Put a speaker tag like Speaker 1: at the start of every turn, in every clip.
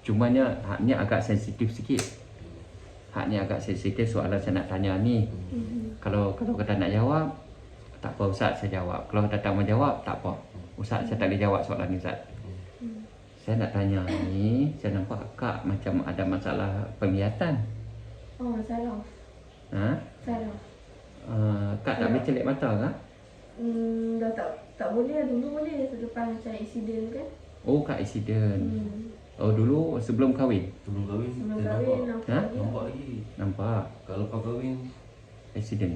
Speaker 1: Cumanya haknya agak sensitif sikit. Haknya agak sensitif soalan saya nak tanya ni. Kalau kata nak jawab, tak apa Ustaz saya jawab. Kalau kata tak mau jawab, tak apa. Ustaz saya tak boleh jawab soalan ni Ustaz. Saya nak tanya ni, saya nampak Kak macam ada masalah penglihatan.
Speaker 2: Oh, salah.
Speaker 1: Ha?
Speaker 2: Salah.
Speaker 1: Kak tak boleh celik mata ke?
Speaker 2: Dah tak boleh. Dulu boleh selepas macam accident kan.
Speaker 1: Oh, Kak accident. Oh, dulu sebelum kahwin?
Speaker 3: Sebelum kahwin,
Speaker 2: Sebelum
Speaker 3: saya
Speaker 2: kahwin
Speaker 3: nampak.
Speaker 1: Ha?
Speaker 3: Nampak lagi.
Speaker 1: Nampak
Speaker 3: Kalau lepas kahwin,
Speaker 1: accident.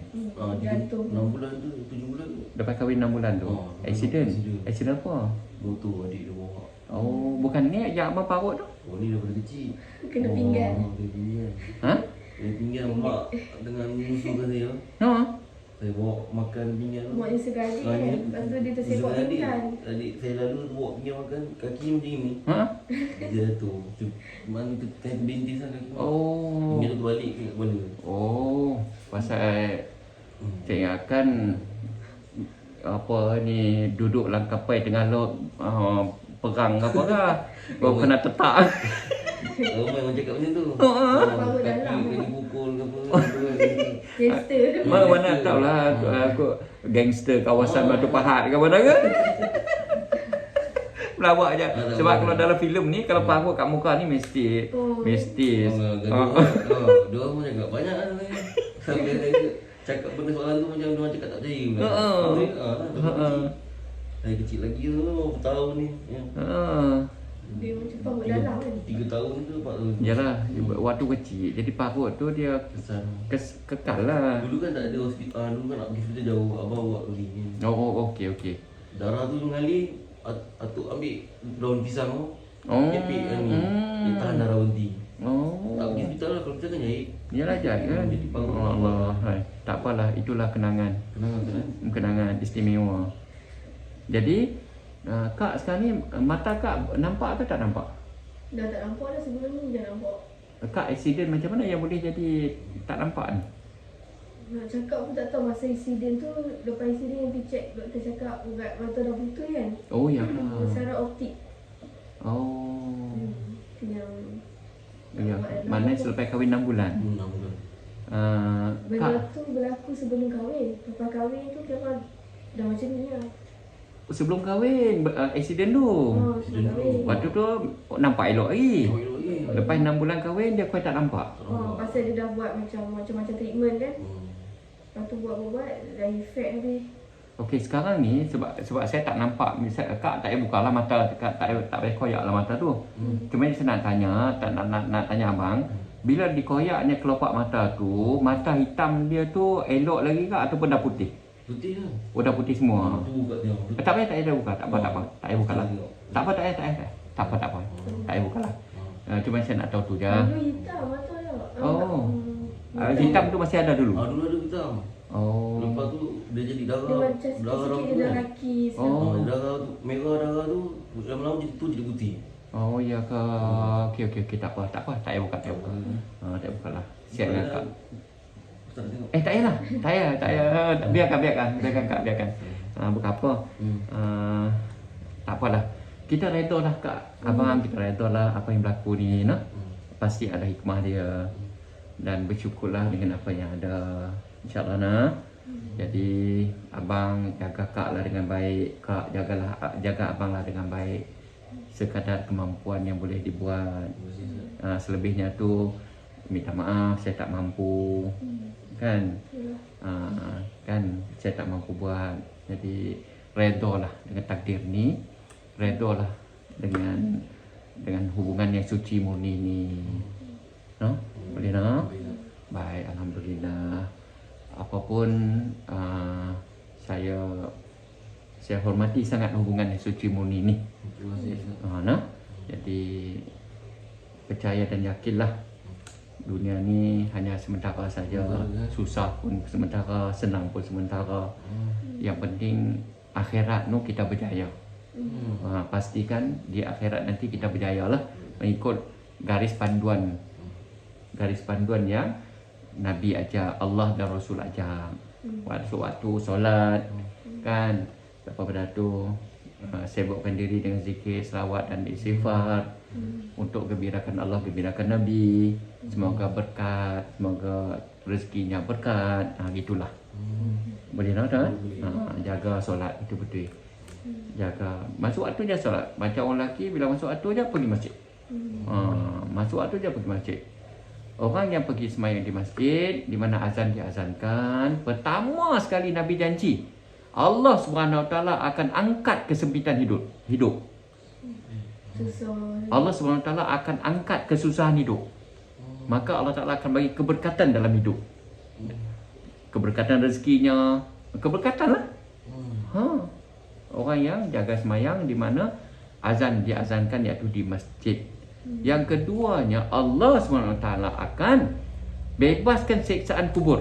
Speaker 2: Jantung.
Speaker 3: 6 bulan tu, 7 bulan tu.
Speaker 1: Lepas kahwin 6 bulan tu.
Speaker 3: Oh,
Speaker 1: Accident.
Speaker 3: accident.
Speaker 1: Accident apa?
Speaker 3: Motor adik dia bawa.
Speaker 1: Oh, bukan ni yang abang parut tu?
Speaker 3: Oh, ni daripada kecil.
Speaker 2: Kena pinggan.
Speaker 3: Oh, kena pinggan.
Speaker 1: Ha?
Speaker 3: Kena pinggan mak dengan musuhkan saya.
Speaker 1: No.
Speaker 3: Saya bawa makan pinggan tu.
Speaker 2: Mak Yusuf adik
Speaker 3: Ah,
Speaker 2: kan.
Speaker 3: ni.
Speaker 2: Lepas tu dia tersepak
Speaker 3: Musuhkan adik.
Speaker 2: pinggan.
Speaker 3: Adik saya lalu bawa pinggan makan, kaki macam ni.
Speaker 1: Ha?
Speaker 3: Dia jatuh. Mana tu bintis kan kaki.
Speaker 1: Oh.
Speaker 3: Pinggan tu terbalik ke kepala.
Speaker 1: Oh, pasal saya ingatkan apa ni duduk dalam kapal tengah laut perang apa lah. Baru kena tetak.
Speaker 3: Ramai orang cakap macam tu.
Speaker 2: Baru dalam.
Speaker 3: Kaki pukul ke apa.
Speaker 2: Gangster.
Speaker 1: Mana tahulah aku gangster kawasan Batu Pahat ke mana ke? Melawak je. Sebab kalau dalam filem ni kalau parut kat muka ni mesti
Speaker 3: Dua orang pun cakap banyak lah sebenarnya. Sampai saya cakap benda soalan tu macam dia orang cakap tak percaya. Saya kecil lagi tu, berapa tahun ni.
Speaker 2: Dia macam parut dalam kan.
Speaker 3: 3 tahun ke 4 tahun.
Speaker 1: Yalah, waktu kecil jadi parut tu dia
Speaker 3: Kesan.
Speaker 1: kekal lah.
Speaker 3: Dulu kan tak ada hospital, dulu kan nak pergi hospital jauh, abang bawa pergi.
Speaker 1: Oh, okey.
Speaker 3: Darah tu mengalir, atuk ambil daun pisang tu.
Speaker 1: Oh.
Speaker 3: Kepik kan ni. Dia tahan darah berhenti.
Speaker 1: Oh.
Speaker 3: Tak pergi hospital lah, kalau kita kan jahit.
Speaker 1: Yalah jat kan.
Speaker 3: Jadi parut.
Speaker 1: Allah. Hai. Tak apalah, itulah kenangan. Kenangan istimewa. Jadi Kak sekarang ni mata Kak nampak ke tak nampak?
Speaker 2: Dah tak nampak dah, sebelum ni dah nampak.
Speaker 1: Kak accident macam mana yang boleh jadi tak nampak ni?
Speaker 2: Nak cakap pun tak tahu masa insiden tu. Lepas insiden yang pergi check, doktor cakap urat mata dah putus kan.
Speaker 1: Oh ya.
Speaker 2: Saraf optik.
Speaker 1: Oh.
Speaker 2: Yang
Speaker 1: Ya. Mana selepas kahwin 6 bulan.
Speaker 3: 6 bulan.
Speaker 2: benda
Speaker 1: Kak
Speaker 2: tu berlaku sebelum kahwin. Lepas kahwin tu memang dah macam ni lah.
Speaker 1: sebelum kahwin accident tu.
Speaker 2: Sebelum kahwin.
Speaker 1: Waktu tu nampak elok lagi.
Speaker 3: Elok lagi.
Speaker 1: Lepas 6 bulan kahwin dia kau tak nampak.
Speaker 2: Pasal dia dah buat macam-macam treatment kan. Lepas tu buat dah efek habis.
Speaker 1: Okey, sekarang ni sebab saya tak nampak, misal Kak tak payah bukalah mata, Kak tak payah koyaklah mata tu. Cuma saya nak tanya, nak tanya abang, bila dikoyaknya kelopak mata tu, mata hitam dia tu elok lagi ke ataupun dah putih?
Speaker 3: Putih lah.
Speaker 1: Oh dah putih semua.
Speaker 3: Tu buka tengok.
Speaker 1: Tak payah buka, tak apa. Tak payah bukalah. Tak apa. Tak apa. Tak payah bukalah. Cuma saya nak tahu tu je.
Speaker 2: Dulu hitam mata dia.
Speaker 1: Oh. Hitam tu masih ada dulu.
Speaker 3: Dulu ada hitam.
Speaker 1: Oh.
Speaker 3: Lepas tu dia jadi
Speaker 2: Dia
Speaker 3: darah.
Speaker 2: macam
Speaker 3: Darah
Speaker 2: sikit-sikit
Speaker 3: rambut
Speaker 2: dia dah
Speaker 3: kan.
Speaker 2: kaki.
Speaker 1: Oh.
Speaker 3: Darah tu, merah darah tu lama-lama jadi putih.
Speaker 1: Oh ya ke. Okey tak apa. Tak payah buka. Tak payah bukalah. Siap lah Kak.
Speaker 3: Tak tengok.
Speaker 1: Tak payahlah. Tak payah. Biarkan. Biarkan. Bukan apa. Tak apalah. Kita reda lah Kak. Abang kita reda lah apa yang berlaku ni, nak. Pasti ada hikmah dia. Dan bersyukurlah dengan apa yang ada. InsyaAllah nak. Jadi abang jaga Kak lah dengan baik. Kak jaga abang lah dengan baik. Sekadar kemampuan yang boleh dibuat. Selebihnya tu minta maaf saya tak mampu. Kan? Kan saya tak mampu buat. Jadi redha lah dengan takdir ni. Redha lah dengan hubungan yang suci murni ni. No? Boleh no? Baik, alhamdulillah. Apapun saya hormati sangat hubungan yang suci murni ni. Nah, jadi percaya dan yakinlah dunia ni hanya sementara saja. Susah pun sementara, senang pun sementara. Yang penting akhirat tu kita berjaya. Pastikan di akhirat nanti kita berjaya lah mengikut garis panduan yang Nabi ajar, Allah dan Rasul ajar. Waktu solat kan, lepas pada tu sibukkan diri dengan zikir, selawat dan istighfar. Untuk gembirakan Allah, gembirakan Nabi. Semoga berkat, semoga rezekinya berkat. Gitulah. Boleh tak kan? Jaga solat itu betul. Jaga masuk waktu je solat. Macam orang lelaki bila masuk waktu je pergi masjid. Masuk waktu je pergi masjid. Orang yang pergi sembahyang di masjid, di mana azan diazankan, pertama sekali Nabi janji, Allah SWT akan angkat kesempitan hidup.
Speaker 2: Susah.
Speaker 1: Allah SWT akan angkat kesusahan hidup. Maka Allah Ta'ala akan bagi keberkatan dalam hidup. Keberkatan rezekinya, keberkatan lah. Orang yang jaga sembahyang di mana azan diazankan, iaitu di masjid. Yang keduanya, Allah SWT akan bebaskan siksaan kubur.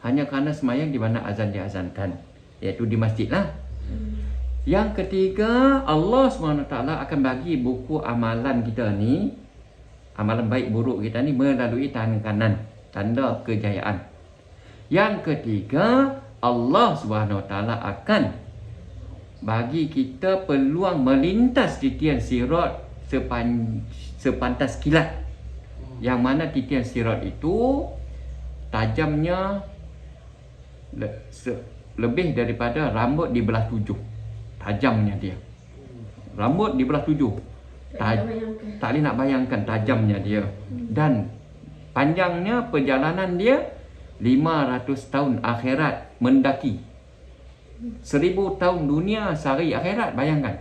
Speaker 1: Hanya kerana sembahyang di mana azan diazankan, iaitu di masjid lah. Yang ketiga, Allah SWT akan bagi buku amalan kita ni, amalan baik buruk kita ni melalui tangan kanan, tanda kejayaan. Yang ketiga, Allah SWT akan bagi kita peluang melintas titian sirat sepantas kilat. Yang mana titian sirat itu tajamnya lebih daripada rambut di belah 7. Tajamnya dia. Rambut di belah 7. Tak boleh nak bayangkan tajamnya dia. Dan panjangnya perjalanan dia 500 tahun akhirat mendaki. 1000 tahun dunia, sehari akhirat. Bayangkan.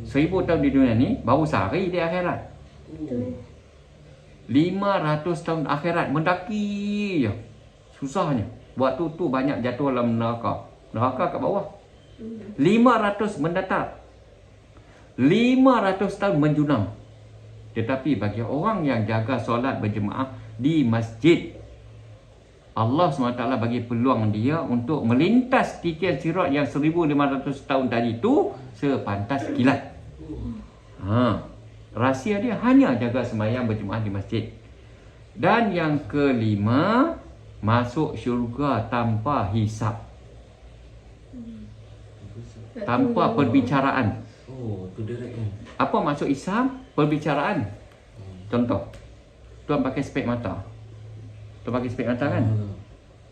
Speaker 1: 1000 tahun di dunia ni, baru sehari di akhirat. 500 tahun akhirat mendaki je. Susahnya. Waktu tu banyak jatuh dalam neraka. Neraka kat bawah. 500 mendatar. 500 tahun menjunam. Tetapi bagi orang yang jaga solat berjemaah di masjid, Allah SWT bagi peluang dia untuk melintas titian sirat yang 1500 tahun tadi itu sepantas kilat. Rahsia dia hanya jaga sembahyang berjemaah di masjid. Dan yang kelima, masuk syurga tanpa hisap, tanpa perbicaraan.
Speaker 3: Tu direct kan.
Speaker 1: Apa maksud hisap? Perbicaraan. Contoh, tuan pakai spek mata. Tuan pakai spek mata kan?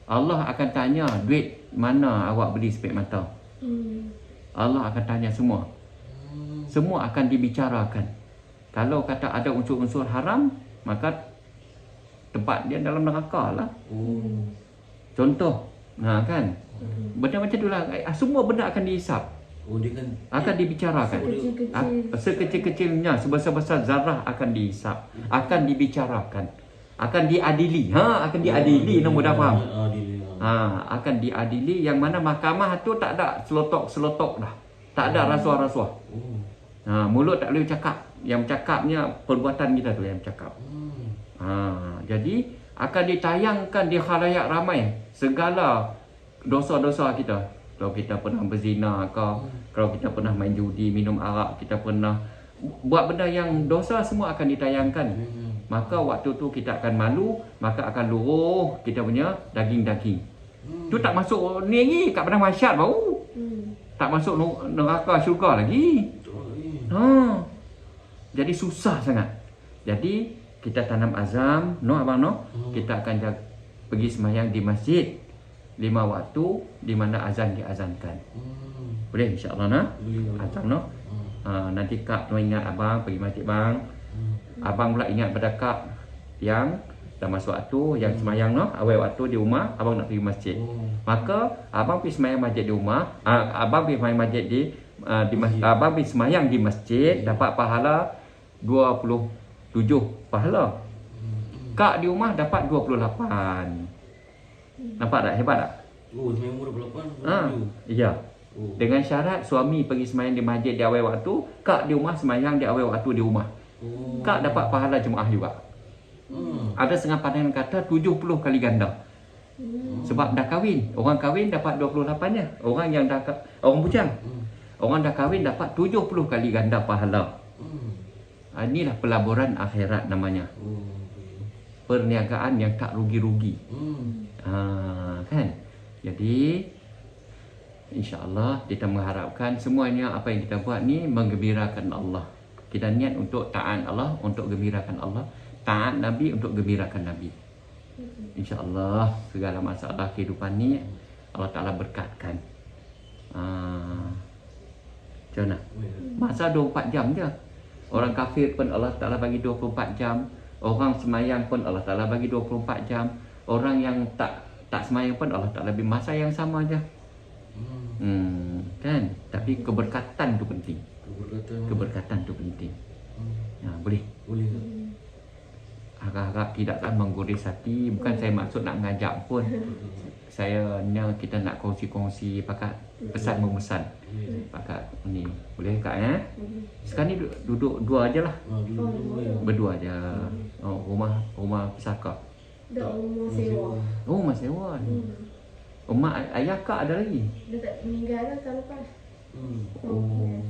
Speaker 1: Allah akan tanya, duit mana awak beli spek mata? Allah akan tanya semua. Semua akan dibicarakan. Kalau kata ada unsur-unsur haram, maka tempat dia dalam neraka lah. Contoh, kan? Benda macam itulah. Semua benda akan dihisap.
Speaker 3: Dia kan
Speaker 1: Akan dibicarakan. Sekecil-kecilnya, sebesar-besar zarah akan dihisap. Akan dibicarakan. Akan diadili. Akan diadili. Nombor dah faham? Akan diadili, yang mana mahkamah tu tak ada selotok-selotok dah. Tak ada rasuah-rasuah. Mulut tak boleh cakap. Yang cakapnya perbuatan kita tu yang cakap. Jadi akan ditayangkan di khalayak ramai segala dosa-dosa kita. Kalau kita pernah berzina ke, kalau kita pernah main judi, minum arak, kita pernah buat benda yang dosa, semua akan ditayangkan. Maka waktu tu kita akan malu, maka akan luruh kita punya daging-daging. Tu tak masuk ni lagi, kat padang mahsyar baru. Tak masuk neraka syurga lagi. Jadi susah sangat. Jadi kita tanam azam, abang kita akan pergi sembahyang di masjid 5 waktu di mana azan diazankan. Boleh insya-Allah azam nanti kak tuan ingat abang pergi masjid bang. Abang pula ingat pada kak yang dah masuk waktu, yang sembahyang awal waktu di rumah, abang nak pergi masjid. Maka abang pergi sembahyang masjid di rumah, abang pergi sembahyang masjid di masjid, abang pergi sembahyang di masjid dapat pahala 27 pahala. Kak di rumah dapat 28. Nampak tak? Hebat tak?
Speaker 3: Sembahyang umur 28.
Speaker 1: Iya. Dengan syarat suami pergi sembahyang di masjid di awal waktu, kak di rumah sembahyang di awal waktu di rumah. Kak dapat pahala jemaah juga. Ada setengah pandangan kata 70 kali ganda. Sebab dah kahwin. Orang kahwin dapat 28-nya. Orang yang dah orang bujang. Orang dah kahwin dapat 70 kali ganda pahala. Inilah pelaburan akhirat namanya. Perniagaan yang tak rugi-rugi. Kan? Jadi InsyaAllah kita mengharapkan semuanya apa yang kita buat ni menggembirakan Allah. Kita niat untuk taat Allah, untuk gembirakan Allah. Taat Nabi untuk gembirakan Nabi. InsyaAllah segala masalah kehidupan ni Allah Ta'ala berkatkan. Macam mana? Masa 24 jam je. Orang kafir pun Allah Ta'ala bagi 24 jam. Orang semayang pun Allah Ta'ala bagi 24 jam. Orang yang tak semayang pun Allah Ta'ala bagi masa yang sama je. Kan? Tapi keberkatan tu penting. Keberkatan tu penting. Boleh.
Speaker 3: Boleh.
Speaker 1: Harap-harap tidaklah mengguris hati. Bukan saya maksud nak ngajak pun. Saya ni kita nak kongsi-kongsi pakat pesan memesan. Pakat ni. Boleh Kak ya? Sekarang ni duduk dua aja lah. Berdua aja. Oh, rumah besar Kak.
Speaker 2: Dah umur sewa.
Speaker 1: Oh, rumah sewa ni. Mak ayah Kak ada lagi?
Speaker 2: Dia tak meninggal lah tahun lepas.
Speaker 1: Oh.